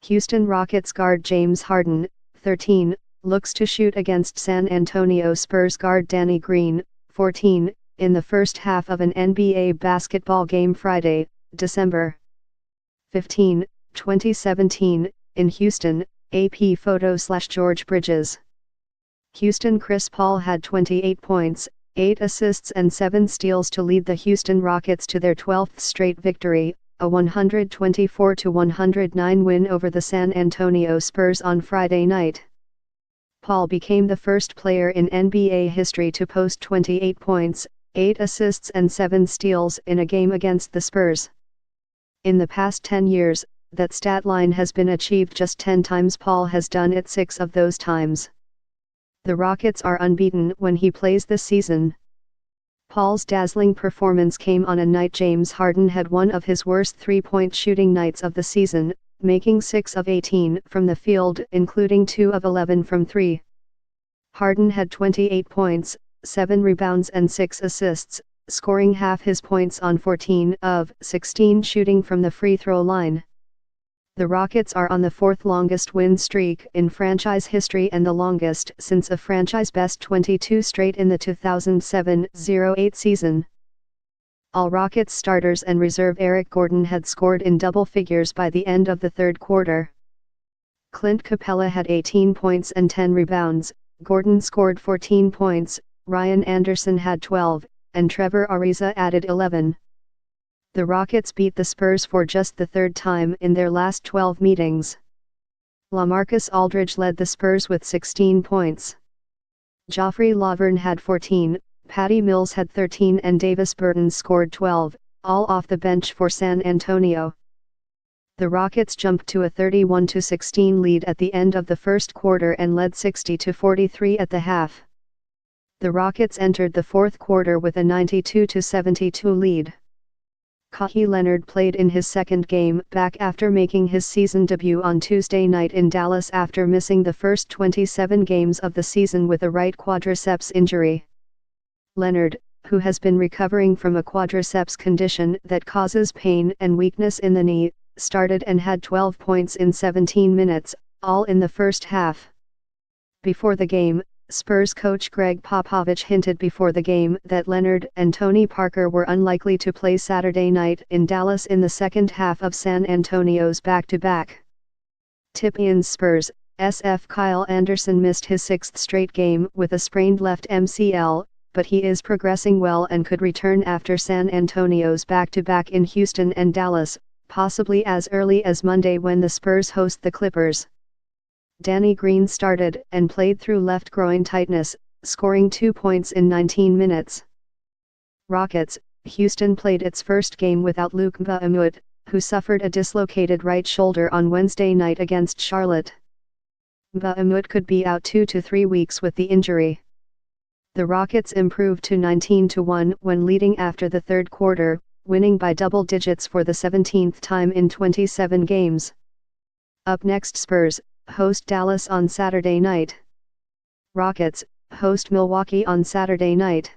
Houston Rockets guard James Harden, 13, looks to shoot against San Antonio Spurs guard Danny Green, 14, in the first half of an NBA basketball game Friday, December 15, 2017, in Houston, AP photo/George Bridges. Houston Chris Paul had 28 points, 8 assists and 7 steals to lead the Houston Rockets to their 12th straight victory, a 124-109 win over the San Antonio Spurs on Friday night. Paul became the first player in NBA history to post 28 points, 8 assists and 7 steals in a game against the Spurs. In the past 10 years, that stat line has been achieved just 10 times. Paul has done it 6 of those times. The Rockets are unbeaten when he plays this season. Paul's dazzling performance came on a night James Harden had one of his worst three-point shooting nights of the season, making 6 of 18 from the field, including 2 of 11 from 3. Harden had 28 points, 7 rebounds and 6 assists, scoring half his points on 14 of 16 shooting from the free throw line. The Rockets are on the 4th longest win streak in franchise history and the longest since a franchise-best 22 straight in the 2007-08 season. All Rockets starters and reserve Eric Gordon had scored in double figures by the end of the third quarter. Clint Capella had 18 points and 10 rebounds, Gordon scored 14 points, Ryan Anderson had 12, and Trevor Ariza added 11. The Rockets beat the Spurs for just the third time in their last 12 meetings. LaMarcus Aldridge led the Spurs with 16 points. Joffrey Lauvergne had 14, Patty Mills had 13 and Davis Bertans scored 12, all off the bench for San Antonio. The Rockets jumped to a 31-16 lead at the end of the first quarter and led 60-43 at the half. The Rockets entered the fourth quarter with a 92-72 lead. Kawhi Leonard played in his second game back after making his season debut on Tuesday night in Dallas after missing the first 27 games of the season with a right quadriceps injury. Leonard, who has been recovering from a quadriceps condition that causes pain and weakness in the knee, started and had 12 points in 17 minutes, all in the first half. Before the game, Spurs coach Greg Popovich hinted before the game that Leonard and Tony Parker were unlikely to play Saturday night in Dallas in the second half of San Antonio's back-to-back. Tip-ins Spurs, SF Kyle Anderson missed his 6th straight game with a sprained left MCL, but he is progressing well and could return after San Antonio's back-to-back in Houston and Dallas, possibly as early as Monday when the Spurs host the Clippers. Danny Green started and played through left groin tightness, scoring 2 points in 19 minutes. Rockets, Houston played its first game without Luc Mbah a Moute, who suffered a dislocated right shoulder on Wednesday night against Charlotte. Mbah a Moute could be out 2 to 3 weeks with the injury. The Rockets improved to 19-1 when leading after the third quarter, winning by double digits for the 17th time in 27 games. Up next, Spurs host Dallas on Saturday night. Rockets host Milwaukee on Saturday night.